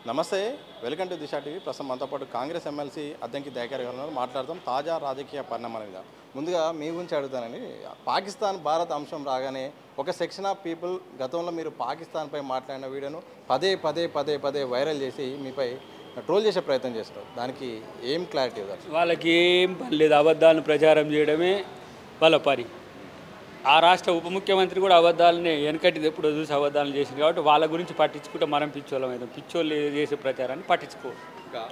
నమస్తే, welcome to Disha TV. ప్రస్తుతం మనతో పాటు కాంగ్రెస్ ఎమ్మెల్సీ అద్దంకి దయాకర్ గారు మాట్లాడదాం తాజా రాజకీయ పరిణామాల మీద. ముందుగా మీ గురించి అడుగుతానండి. పాకిస్తాన్ భారత్ అంశం రాగానే ఒక సెక్షన్ ఆఫ్ పీపుల్ గతంలో మీరు పాకిస్తాన్పై మాట్లాడిన వీడియోను పదే వైరల్ చేసి మీపై ట్రోల్ చేసే ప్రయత్నం చేస్తారు. దానికి ఏం క్లారిటీ ఇవ్వాలి? వాళ్ళకి ఏం పని లేదు, అబద్ధాలను ప్రచారం చేయడమే వాళ్ళ పని. ఆ రాష్ట్ర ఉప ముఖ్యమంత్రి కూడా అబద్ధాలని వెనకటిది ఎప్పుడు చూసి అబద్ధాలు చేసింది కాబట్టి వాళ్ళ గురించి పట్టించుకుంటే మనం పిచ్చోళ్ళం అవుతాం. పిచ్చోళ్ళు చేసే ప్రచారాన్ని పట్టించుకోరు. ఇక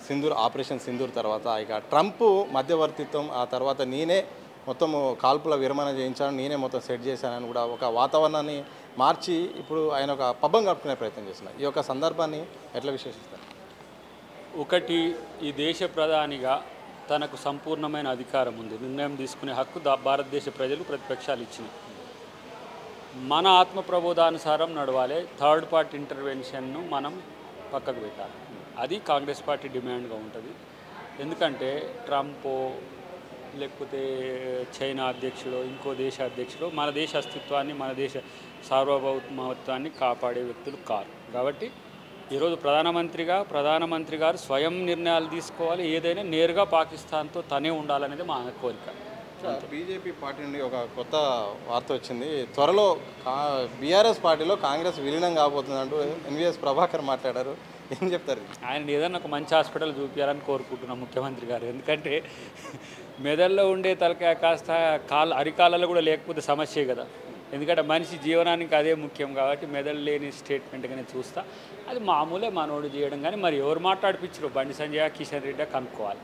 సింధూర్ ఆపరేషన్ సింధూర్ తర్వాత ఇక ట్రంప్ మధ్యవర్తిత్వం, ఆ తర్వాత నేనే మొత్తము కాల్పుల విరమణ చేయించాను, నేనే మొత్తం సెట్ చేశానని కూడా ఒక వాతావరణాన్ని మార్చి ఇప్పుడు ఆయన ఒక పబ్బం గడుపుకునే ప్రయత్నం చేస్తున్నారు. ఈ యొక్క సందర్భాన్ని ఎట్లా విశ్లేషిస్తారు? ఒకటి, ఈ దేశ ప్రధానిగా తనకు సంపూర్ణమైన అధికారం ఉంది, నిర్ణయం తీసుకునే హక్కు భారతదేశ ప్రజలు ప్రతిపక్షాలు ఇచ్చినాయి. మన ఆత్మ ప్రబోధానుసారం నడవాలి. థర్డ్ పార్టీ ఇంటర్వెన్షన్ను మనం పక్కకు పెట్టాలి. అది కాంగ్రెస్ పార్టీ డిమాండ్గా ఉంటుంది. ఎందుకంటే ట్రంపో లేకపోతే చైనా అధ్యక్షుడు, ఇంకో దేశ అధ్యక్షుడు మన దేశ అస్తిత్వాన్ని, మన దేశ సార్వభౌమత్వాన్ని కాపాడే వ్యక్తులు కారు. కాబట్టి ఈరోజు ప్రధానమంత్రి గారు స్వయం నిర్ణయాలు తీసుకోవాలి. ఏదైనా నేరుగా పాకిస్తాన్తో తనే ఉండాలనేది మా కోరిక. బీజేపీ పార్టీ నుండి ఒక కొత్త వార్త వచ్చింది. త్వరలో బీఆర్ఎస్ పార్టీలో కాంగ్రెస్ విలీనం కాబోతుందంటూ ఎన్వీఎస్ ప్రభాకర్ మాట్లాడారు. ఏం చెప్తారు? ఆయన ఏదన్నా ఒక మంచి హాస్పిటల్ చూపించాలని కోరుకుంటున్నాం ముఖ్యమంత్రి గారు. ఎందుకంటే మెదడులో ఉండే తలకాయ కాస్త అరికాలలో కూడా లేకపోతే సమస్యే కదా. ఎందుకంటే మనిషి జీవనానికి అదే ముఖ్యం కాబట్టి మెదడు లేని స్టేట్మెంట్గానే చూస్తా. అది మామూలే మనోడు చేయడం. కానీ మరి ఎవరు మాట్లాడిపించారు, బండి సంజయ్ కిషన్ రెడ్డి కనుక్కోవాలి.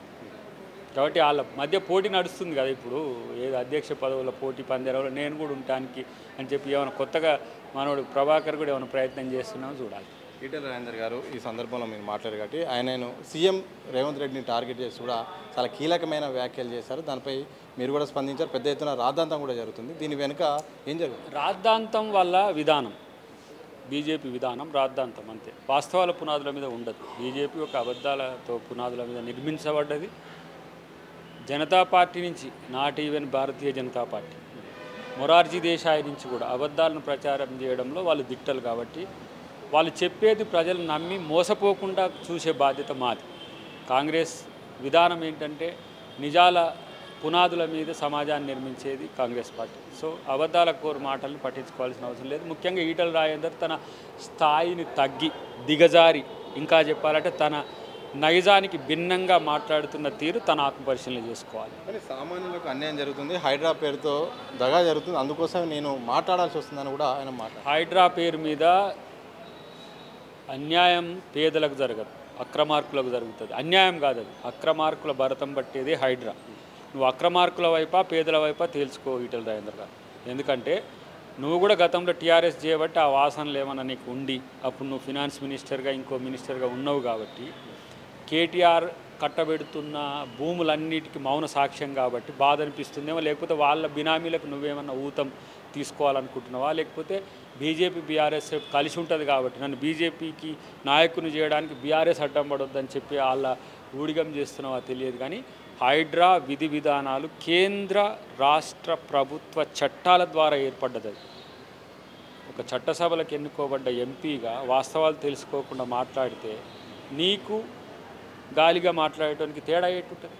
కాబట్టి వాళ్ళ మధ్య పోటీ నడుస్తుంది కదా. ఇప్పుడు ఏదో అధ్యక్ష పదవుల పోటీ పందేరంలో నేను కూడా ఉండటానికి అని చెప్పి ఏమైనా కొత్తగా మనోడు ప్రభాకర్ కూడా ఏమైనా ప్రయత్నం చేస్తున్నామో చూడాలి. ఈటెల రాజేందర్ గారు ఈ సందర్భంలో మీరు మాట్లాడారు కాబట్టి ఆయనను సీఎం రేవంత్ రెడ్డిని టార్గెట్ చేసి కూడా చాలా కీలకమైన వ్యాఖ్యలు చేశారు. దానిపై మీరు కూడా స్పందించారు. పెద్ద ఎత్తున రాద్ధాంతం కూడా జరుగుతుంది. దీని వెనుక ఏం జరుగుతుంది? రాద్ధాంతం వల్ల విధానం, బీజేపీ విధానం రాద్ధాంతం అంతే. వాస్తవాల పునాదుల మీద ఉండదు. బీజేపీ ఒక అబద్ధాలతో పునాదుల మీద నిర్మించబడ్డది. జనతా పార్టీ నుంచి, not even Bharatiya Janata party, Morarji Desai నుంచి కూడా అబద్ధాలను ప్రచారం చేయడంలో వాళ్ళు దిట్టలు. కాబట్టి వాళ్ళు చెప్పేది ప్రజలు నమ్మి మోసపోకుండా చూసే బాధ్యత మాది. కాంగ్రెస్ విధానం ఏంటంటే నిజాల పునాదుల మీద సమాజాన్ని నిర్మించేది కాంగ్రెస్ పార్టీ. సో అబద్ధాల కోరు మాటలను పట్టించుకోవాల్సిన అవసరం లేదు. ముఖ్యంగా ఈటెల రాజేందర్ తన స్థాయిని తగ్గి దిగజారి, ఇంకా చెప్పాలంటే తన నైజానికి భిన్నంగా మాట్లాడుతున్న తీరు తన ఆత్మపరిశీలన చేసుకోవాలి. కానీ సామాన్యులకు అన్యాయం జరుగుతుంది, హైడ్రా పేరుతో దగా జరుగుతుంది, అందుకోసం నేను మాట్లాడాల్సి వస్తుందని కూడా ఆయన హైడ్రా పేరు మీద అన్యాయం పేదలకు జరగదు, అక్రమార్కులకు జరుగుతుంది. అన్యాయం కాదు, అది అక్రమార్కుల భరతం పట్టేదే హైడ్రా. నువ్వు అక్రమార్కుల వైపా పేదల వైపా తేల్చుకో ఈటెల రాజేందర్ గారు. ఎందుకంటే నువ్వు కూడా గతంలో టీఆర్ఎస్ చేయబట్టి ఆ వాసనలు ఏమన్నా నీకు ఉండి అప్పుడు నువ్వు ఫినాన్స్ మినిస్టర్గా ఇంకో మినిస్టర్గా ఉన్నావు. కాబట్టి కేటీఆర్ కట్టబెడుతున్న భూములన్నిటికీ మౌన సాక్ష్యం కాబట్టి బాధ అనిపిస్తుందేమో. లేకపోతే వాళ్ళ బినామీలకు నువ్వేమన్నా ఊతం తీసుకోవాలనుకుంటున్నావా, లేకపోతే బీజేపీ బీఆర్ఎస్ కలిసి ఉంటుంది కాబట్టి నన్ను బీజేపీకి నాయకుని చేయడానికి బీఆర్ఎస్ అడ్డం పడొద్దని చెప్పి వాళ్ళ ఊడిగం చేస్తున్నావా తెలియదు. కానీ హైడ్రా విధి విధానాలు కేంద్ర రాష్ట్ర ప్రభుత్వ చట్టాల ద్వారా ఏర్పడ్డది. ఒక చట్టసభలకు ఎన్నుకోబడ్డ ఎంపీగా వాస్తవాలు తెలుసుకోకుండా మాట్లాడితే నీకు గాలిగా మాట్లాడటానికి తేడా ఏటుంటుంది?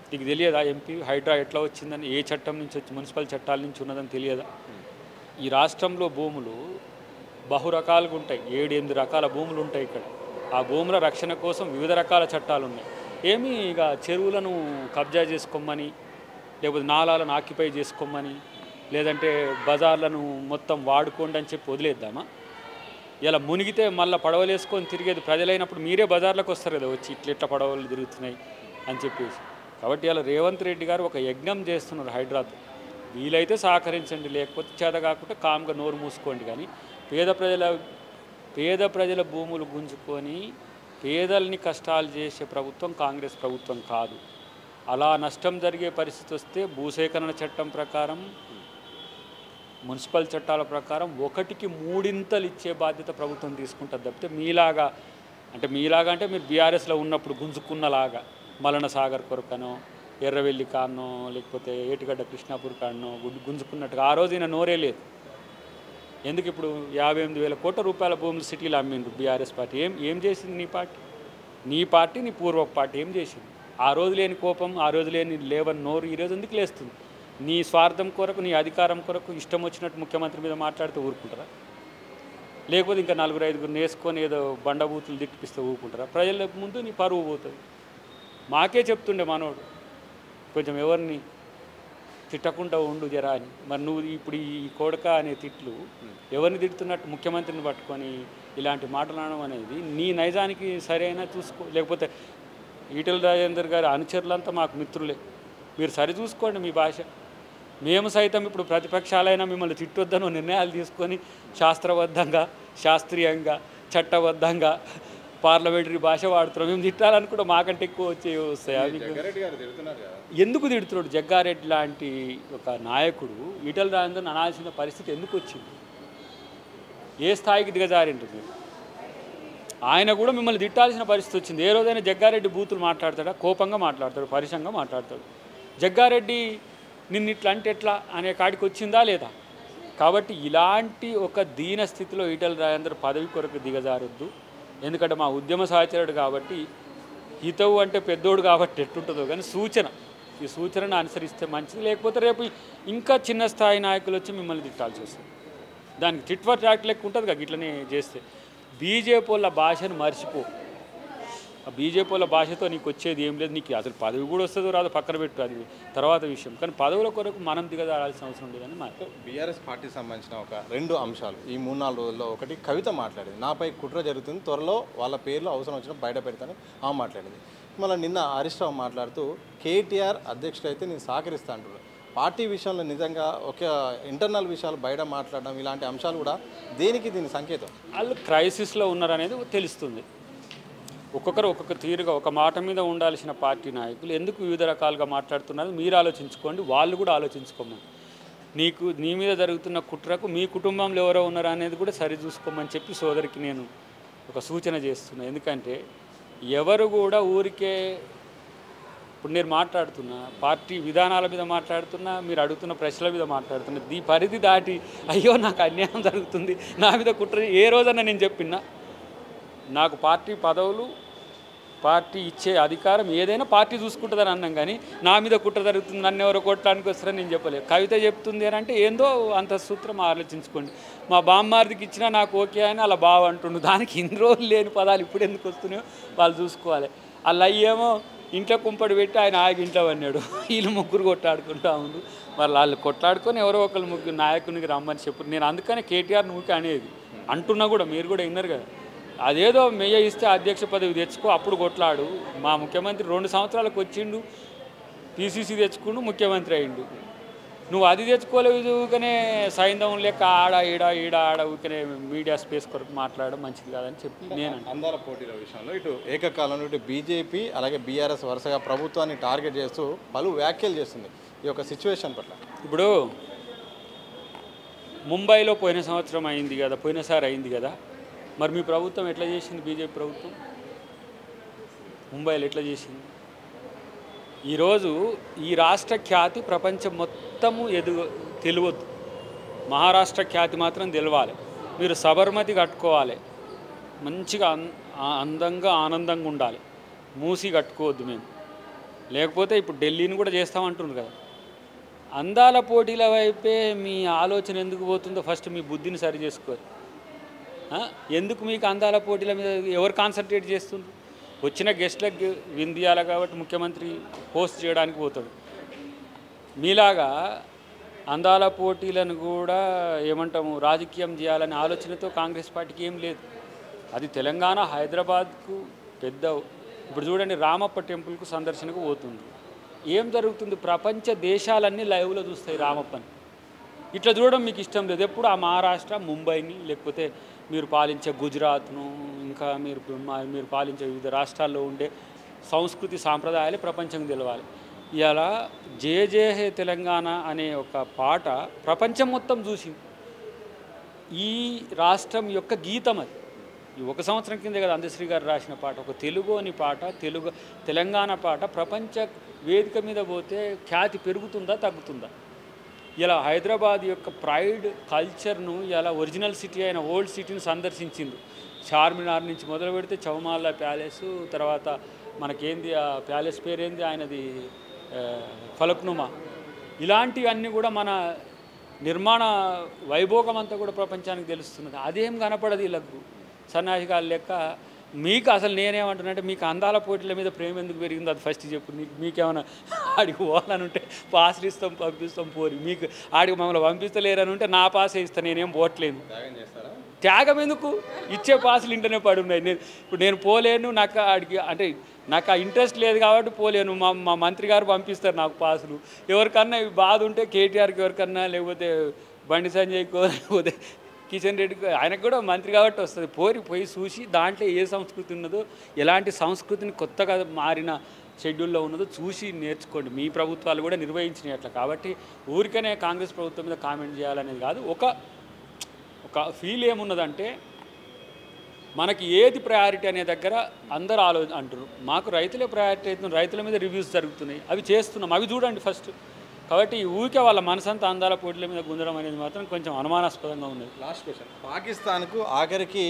నీకు తెలియదా ఎంపీ హైడ్రా ఎట్లా వచ్చిందని, ఏ చట్టం నుంచి వచ్చి, మున్సిపల్ చట్టాల నుంచి ఉన్నదని తెలియదా? ఈ రాష్ట్రంలో భూములు బహురకాలుగా ఉంటాయి, 7-8 రకాల భూములు ఉంటాయి ఇక్కడ. ఆ భూముల రక్షణ కోసం వివిధ రకాల చట్టాలు ఉన్నాయి. ఏమి ఇక చెరువులను కబ్జా చేసుకోమని, లేకపోతే నాలాలను ఆక్యుపై చేసుకోమని, లేదంటే బజార్లను మొత్తం వాడుకోండి అని చెప్పి వదిలేద్దామా? ఇలా మునిగితే మళ్ళీ పడవలు వేసుకొని తిరిగేది ప్రజలైనప్పుడు మీరే బజార్లకు వస్తారు కదా, వచ్చి ఇట్లా పడవలు తిరుగుతున్నాయి అని చెప్పేసి. కాబట్టి ఇలా రేవంత్ రెడ్డి గారు ఒక యజ్ఞం చేస్తున్నారు హైడ్రాతో. వీలైతే సహకరించండి, లేకపోతే చేత కాకుండా కామ్గా నోరు మూసుకోండి. కానీ పేద ప్రజల భూములు గుంజుకొని పేదల్ని కష్టాలు చేసే ప్రభుత్వం కాంగ్రెస్ ప్రభుత్వం కాదు. అలా నష్టం జరిగే పరిస్థితి వస్తే భూసేకరణ చట్టం ప్రకారం, మున్సిపల్ చట్టాల ప్రకారం 1కి 3 ఇచ్చే బాధ్యత ప్రభుత్వం తీసుకుంటుంది. తప్పితే మీలాగా అంటే మీరు బీఆర్ఎస్లో ఉన్నప్పుడు గుంజుకున్నలాగా మలన సాగర్ కొరకనో, ఎర్రవెల్లి కాన్నో, లేకపోతే ఏటిగడ్డ కృష్ణాపూర్ కాన్నో గుంజుకున్నట్టుగా ఆ రోజు ఈయన నోరే లేదు. ఎందుకు ఇప్పుడు 58,000 కోట్ల రూపాయల భూములు సిటీలో అమ్మిండ్రు బీఆర్ఎస్ పార్టీ. ఏం చేసింది నీ పార్టీ నీ పూర్వ పార్టీ ఏం చేసింది? ఆ రోజు లేని కోపం, ఆ రోజు లేని లేవని నోరు ఈరోజు ఎందుకు లేస్తుంది? నీ స్వార్థం కొరకు, నీ అధికారం కొరకు ఇష్టం వచ్చినట్టు ముఖ్యమంత్రి మీద మాట్లాడితే ఊరుకుంటారా? లేకపోతే ఇంకా 4-5 వేసుకొని ఏదో బండబూతులు దిక్కిపిస్తే ఊరుకుంటారా? ప్రజల ముందు నీ పరువు పోతుంది. మాకే చెప్తుండే మనోడు కొంచెం ఎవరిని తిట్టకుండా ఉండు జరా అని. మరి నువ్వు ఇప్పుడు ఈ కొడక అనే తిట్లు ఎవరిని తిడుతున్నట్టు ముఖ్యమంత్రిని పట్టుకొని ఇలాంటి మాటలు అనడం అనేది నీ నైజానికి సరైన చూసుకో. లేకపోతే ఈటెల రాజేందర్ గారి అనుచరులంతా మాకు మిత్రులే, మీరు సరి చూసుకోండి మీ భాష. మేము సైతం ఇప్పుడు ప్రతిపక్షాలైనా మిమ్మల్ని తిట్టొద్దనో నిర్ణయాలు తీసుకొని శాస్త్రబద్ధంగా, శాస్త్రీయంగా, చట్టబద్ధంగా పార్లమెంటరీ భాష వాడుతున్నాం. మేము తిట్టాలని కూడా మాకంటే ఎక్కువ వస్తాయి. ఎందుకు తిడుతున్నాడు? జగ్గారెడ్డి లాంటి ఒక నాయకుడు ఈటెల రాజేందర్ని అనాల్సిన పరిస్థితి ఎందుకు వచ్చింది? ఏ స్థాయికి దిగజారిండ్రు మీరు? ఆయన కూడా మిమ్మల్ని తిట్టాల్సిన పరిస్థితి వచ్చింది. ఏ రోజైనా జగ్గారెడ్డి బూతులు మాట్లాడతాడా? కోపంగా మాట్లాడతాడు, పరుషంగా మాట్లాడతాడు. జగ్గారెడ్డి నిన్ను ఇట్లా అంటే ఎట్లా అనే కాడికి వచ్చిందా లేదా? కాబట్టి ఇలాంటి ఒక దీన స్థితిలో ఈటెల రాజేందర్ పదవి కొరకు దిగజారొద్దు. ఎందుకంటే మా ఉద్యమ సహచరుడు కాబట్టి, హితవు అంటే పెద్దోడు కాబట్టి ఎట్టుంటుందో కానీ ఈ సూచనను అనుసరిస్తే మంచిది. లేకపోతే రేపు ఇంకా చిన్న స్థాయి నాయకులు వచ్చి మిమ్మల్ని తిట్టాల్సి వస్తుంది. దానికి టిట్ ఫర్ టాట్ లెక్క ఉంటుంది కదా ఇట్లనే చేస్తే. బీజేపీ వాళ్ళ భాషను మర్చిపో. ఆ బీజేపీ వాళ్ళ భాషతో నీకు వచ్చేది ఏం లేదు. నీకు అసలు పదవి కూడా వస్తుందో రాదో పక్కన పెట్టు, అది తర్వాత విషయం. కానీ పదవుల కొరకు మనం దిగజారాల్సిన అవసరం లేదని మాట. బీఆర్ఎస్ పార్టీకి సంబంధించిన ఒక 2 అంశాలు ఈ 3-4 రోజుల్లో. ఒకటి, కవిత మాట్లాడేది నాపై కుట్ర జరుగుతుంది, త్వరలో వాళ్ళ పేర్లు అవసరం వచ్చినా బయట పెడతానని ఆమె మాట్లాడేది. మళ్ళీ నిన్న హరీష్ రావు మాట్లాడుతూ కేటీఆర్ అధ్యక్షుడు అయితే నేను సహకరిస్తా అంటున్నారు. పార్టీ విషయంలో నిజంగా ఒక ఇంటర్నల్ విషయాలు బయట మాట్లాడడం ఇలాంటి అంశాలు కూడా దేనికి దీని సంకేతం? వాళ్ళు క్రైసిస్లో ఉన్నారనేది తెలుస్తుంది. ఒక్కొక్కరు ఒక్కొక్క తీరుగా ఒక మాట మీద ఉండాల్సిన పార్టీ నాయకులు ఎందుకు వివిధ రకాలుగా మాట్లాడుతున్నారు మీరు ఆలోచించుకోండి, వాళ్ళు కూడా ఆలోచించుకోమని. నీ మీద జరుగుతున్న కుట్రకు మీ కుటుంబంలో ఎవరో ఉన్నారా అనేది కూడా సరి చూసుకోమని చెప్పి సోదరికి నేను ఒక సూచన చేస్తున్నాను. ఎందుకంటే ఎవరు కూడా ఊరికే ఇప్పుడు నేను మాట్లాడుతున్నా పార్టీ విధానాల మీద మాట్లాడుతున్నా, మీరు అడుగుతున్న ప్రశ్నల మీద మాట్లాడుతున్నా. ఈ పరిధి దాటి అయ్యో నాకు అన్యాయం జరుగుతుంది, నా మీద కుట్ర ఏ రోజన్నా నేను చెప్పినా? నాకు పార్టీ పదవులు, పార్టీ ఇచ్చే అధికారం ఏదైనా పార్టీ చూసుకుంటుందని అన్నాం. కానీ నా మీద కుట్ర జరుగుతుంది, నన్ను ఎవరో కొట్టడానికి వస్తారని నేను చెప్పలేదు. కవిత చెప్తుంది అని అంటే ఏందో అంత సూత్రం ఆలోచించుకోండి. మా బామ్మార్దికి ఇచ్చినా నాకు ఓకే అని అలా బావ అంటుండు. దానికి ఇన్ని రోజులు లేని పదాలు ఇప్పుడు ఎందుకు వస్తున్నాయో వాళ్ళు చూసుకోవాలి. అలా అయ్యేమో ఇంట్లో కుంపడి పెట్టి ఆయన ఆగి ఇంట్లో అన్నాడు, వీళ్ళు ముగ్గురు కొట్లాడుకుంటా ఉండు. మరి వాళ్ళు కొట్లాడుకొని ఎవరో ఒకళ్ళు ముగ్గురు నాయకునికి రమ్మని చెప్పు. నేను అందుకనే కేటీఆర్ నువ్వుకి అనేది అంటున్నా కూడా, మీరు కూడా విన్నారు కదా. అదేదో మెయ్య ఇస్తే అధ్యక్ష పదవి తెచ్చుకో, అప్పుడు కొట్లాడు. మా ముఖ్యమంత్రి 2 సంవత్సరాలకు వచ్చిండు, పీసీసీ తెచ్చుకుండు, ముఖ్యమంత్రి అయిండు. నువ్వు అది తెచ్చుకోలేదు ఊకనే సైంధవం లెక్క ఆడ ఊకనే మీడియా స్పేస్ కొరకు మాట్లాడడం మంచిది కాదని చెప్పి నేను అందాల పోటీల విషయంలో ఇటు ఏకకాలంలో ఇటు బీజేపీ అలాగే బీఆర్ఎస్ వరుసగా ప్రభుత్వాన్ని టార్గెట్ చేస్తూ పలు వ్యాఖ్యలు చేస్తుంది ఈ యొక్క సిచ్యువేషన్ పట్ల. ఇప్పుడు ముంబైలో పోయిన సంవత్సరం అయింది కదా, పోయినసారి అయింది కదా, మరి మీ ప్రభుత్వం ఎట్లా చేసింది? బీజేపీ ప్రభుత్వం ముంబైలో ఎట్లా చేసింది? ఈరోజు ఈ రాష్ట్ర ఖ్యాతి ప్రపంచం మొత్తము తెలియవద్దు, మహారాష్ట్ర ఖ్యాతి మాత్రం తెలవాలి. మీరు సబర్మతి కట్టుకోవాలి, మంచిగా అందంగా ఆనందంగా ఉండాలి. మూసి కట్టుకోవద్దు మేము, లేకపోతే ఇప్పుడు ఢిల్లీని కూడా చేస్తామంటున్నారు కదా. అందాల పోటీల వైపే మీ ఆలోచన ఎందుకు పోతుందో ఫస్ట్ మీ బుద్ధిని సరి చేసుకోరు. ఎందుకు మీకు అందాల పోటీల మీద ఎవరు కాన్సన్ట్రేట్ చేస్తుంది? వచ్చిన గెస్ట్లకు విందియాలి కాబట్టి ముఖ్యమంత్రి హోస్ట్ చేయడానికి పోతాడు. మీలాగా అందాల పోటీలను కూడా ఏమంటాము రాజకీయం చేయాలనే ఆలోచనతో కాంగ్రెస్ పార్టీకి ఏం లేదు. అది తెలంగాణ హైదరాబాద్కు పెద్ద. ఇప్పుడు చూడండి, రామప్ప టెంపుల్కు సందర్శనకు పోతుంది. ఏం జరుగుతుంది? ప్రపంచ దేశాలన్నీ లైవ్లో చూస్తాయి రామప్పని. ఇట్లా చూడడం మీకు ఇష్టం లేదు. ఎప్పుడు ఆ మహారాష్ట్ర, ముంబైని, లేకపోతే మీరు పాలించే గుజరాత్ను, ఇంకా మీరు పాలించే వివిధ రాష్ట్రాల్లో ఉండే సంస్కృతి సాంప్రదాయాలు ప్రపంచం తెలవాలి. ఇలా జే జే హే తెలంగాణ అనే ఒక పాట ప్రపంచం మొత్తం చూసింది. ఈ రాష్ట్రం యొక్క గీతం అది. ఈ 1 సంవత్సరం కిందే కదా అందశ్రీ గారు రాసిన పాట, ఒక తెలుగు అని పాట, తెలంగాణ పాట ప్రపంచ వేదిక మీద పోతే ఖ్యాతి పెరుగుతుందా తగ్గుతుందా? ఇలా హైదరాబాద్ యొక్క ప్రైడ్ కల్చర్ను ఇలా ఒరిజినల్ సిటీ అయిన ఓల్డ్ సిటీని సందర్శించింది. చార్మినార్ నుంచి మొదలు పెడితే చౌమాల్లా ప్యాలెస్, తర్వాత మనకేంది ఆ ప్యాలెస్ పేరేంది ఆయనది, ఫలక్నుమా, ఇలాంటివన్నీ కూడా మన నిర్మాణ వైభోగం అంతా కూడా ప్రపంచానికి తెలుస్తున్నది. అదేం కనపడదు వీళ్ళకు సన్నాసికాల లెక్క. మీకు అసలు నేనేమంటున్నానంటే, మీకు అందాల పోటీల మీద ప్రేమ ఎందుకు పెరిగిందో అది ఫస్ట్ చెప్పు. మీకేమైనా ఆడికి పోవాలని ఉంటే పాసులు ఇస్తాం, పంపిస్తాం, పోరి. మీకు ఆడికి మమ్మల్ని పంపిస్తలేరని ఉంటే నా పాసే ఇస్తాను, నేనేం పోవట్లేదు. త్యాగం ఎందుకు? ఇచ్చే పాసులు ఇంటనే పడి ఉన్నాయి. ఇప్పుడు నేను పోలేను, నాకు ఆడికి అంటే నాకు ఆ ఇంట్రెస్ట్ లేదు కాబట్టి పోలేను. మా మంత్రి గారు పంపిస్తారు నాకు పాసులు. ఎవరికన్నా బాధ ఉంటే కేటీఆర్కి ఎవరికన్నా, లేకపోతే బండి సంజయ్కో, లేకపోతే కిషన్ రెడ్డికి, ఆయనకు కూడా మంత్రి కాబట్టి వస్తుంది. పోయి చూసి దాంట్లో ఏ సంస్కృతి ఉన్నదో, ఎలాంటి సంస్కృతిని కొత్తగా మారిన షెడ్యూల్లో ఉన్నదో చూసి నేర్చుకోండి. మీ ప్రభుత్వాలు కూడా నిర్వహించినాయి అట్లా. కాబట్టి ఊరికనే కాంగ్రెస్ ప్రభుత్వం మీద కామెంట్ చేయాలనేది కాదు. ఒక ఫీల్ ఏమున్నదంటే, మనకి ఏది ప్రయారిటీ అనే దగ్గర అందరూ అంటారు. మాకు రైతులే ప్రయారిటీ అవుతుంది, రైతుల మీద రివ్యూస్ జరుగుతున్నాయి, అవి చేస్తున్నాం, అవి చూడండి ఫస్ట్. కాబట్టి ఊరికే వాళ్ళ మనసంతా అందాల పోటీల మీద గుంజడం అనేది మాత్రం కొంచెం అనుమానాస్పదంగా ఉన్నది. లాస్ట్ క్వశ్చన్, పాకిస్తాన్కు ఆఖరికి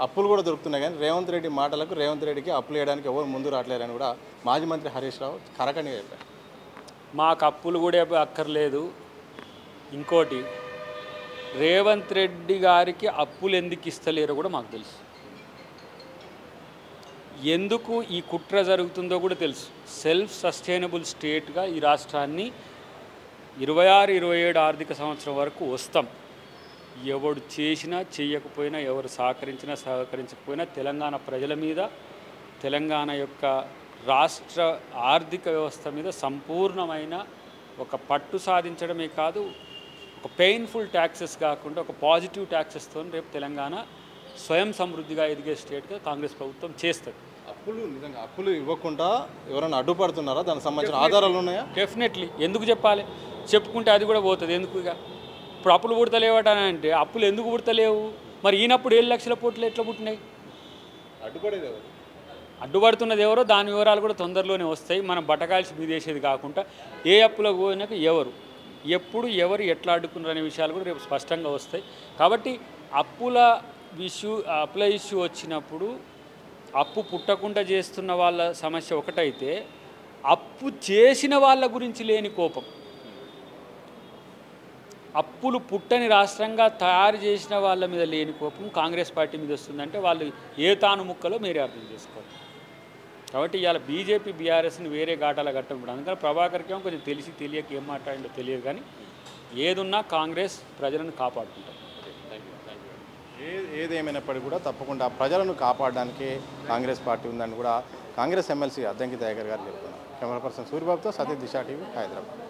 అప్పులు కూడా దొరుకుతున్నాయి, కానీ రేవంత్ రెడ్డి మాటలకు రేవంత్ రెడ్డికి అప్పులు వేయడానికి ఎవరు ముందు రావట్లేరని కూడా మాజీ మంత్రి హరీష్ రావు కరకని చెప్పారు. మాకు అప్పులు కూడా అక్కర్లేదు. ఇంకోటి, రేవంత్ రెడ్డి గారికి అప్పులు ఎందుకు ఇస్తలేరో కూడా మాకు తెలుసు. ఎందుకు ఈ కుట్ర జరుగుతుందో కూడా తెలుసు. సెల్ఫ్ సస్టైనబుల్ స్టేట్గా ఈ రాష్ట్రాన్ని 26-27 ఆర్థిక సంవత్సరం వరకు వస్తాం. ఎవడు చేసినా చేయకపోయినా, ఎవరు సహకరించకపోయినా తెలంగాణ ప్రజల మీద, తెలంగాణ యొక్క రాష్ట్ర ఆర్థిక వ్యవస్థ మీద సంపూర్ణమైన ఒక పట్టు సాధించడమే కాదు, ఒక పెయిన్ఫుల్ ట్యాక్సెస్ కాకుండా ఒక పాజిటివ్ ట్యాక్సెస్తో రేపు తెలంగాణ స్వయం సమృద్ధిగా ఎదిగే స్టేట్గా కాంగ్రెస్ ప్రభుత్వం చేస్తుంది. నిజంగా అప్పులు ఇవ్వకుండా ఎవరైనా అడ్డుపడుతున్నారా? దానికి సంబంధించిన ఆధారాలు ఉన్నాయా? డెఫినెట్లీ. ఎందుకు చెప్పాలి? చెప్పుకుంటే అది కూడా పోతుంది. ఎందుకు? ఇక ఇప్పుడు అప్పులు పుడతలేవటానంటే, అప్పులు ఎందుకు పుడతలేవు? మరి ఈయనప్పుడు 7 లక్షల కోట్లు ఎట్లా పుట్టినాయి? అడ్డుపడేది ఎవరు? అడ్డుపడుతున్నది ఎవరో దాని వివరాలు కూడా తొందరలోనే వస్తాయి. మనం బట్టకాల్సి మీదేసేది కాకుండా ఏ అప్పులకు పోయినాక ఎవరు, ఎప్పుడు, ఎవరు ఎట్లా అడ్డుకున్నారు అనే విషయాలు కూడా రేపు స్పష్టంగా వస్తాయి. కాబట్టి అప్పుల ఇష్యూ వచ్చినప్పుడు అప్పు పుట్టకుండా చేస్తున్న వాళ్ళ సమస్య ఒకటైతే, అప్పు చేసిన వాళ్ళ గురించి లేని కోపం, అప్పులు పుట్టని రాష్ట్రంగా తయారు చేసిన వాళ్ళ మీద లేని కోపం కాంగ్రెస్ పార్టీ మీద వస్తుందంటే వాళ్ళు ఏ తాను ముక్కలో మీరే అర్థం చేసుకోవాలి. కాబట్టి ఇవాళ బీజేపీ బీఆర్ఎస్ని వేరే ఘాటాల ఘట్టం కూడా. అందుకని ప్రభాకర్కేమో కొంచెం తెలిసి తెలియక ఏం మాట్లాడిందో తెలియదు, కానీ ఏదున్నా కాంగ్రెస్ ప్రజలను కాపాడుకుంటారు. ఏదేమైనప్పటికీ కూడా తప్పకుండా ప్రజలను కాపాడడానికి కాంగ్రెస్ పార్టీ ఉందని కూడా కాంగ్రెస్ ఎమ్మెల్సీ అద్దంకి దయాకర్ గారు చెప్తున్నారు. కెమెరా పర్సన్ సూర్యబాబుతో సతీష్, దిశ టీవీ, హైదరాబాద్.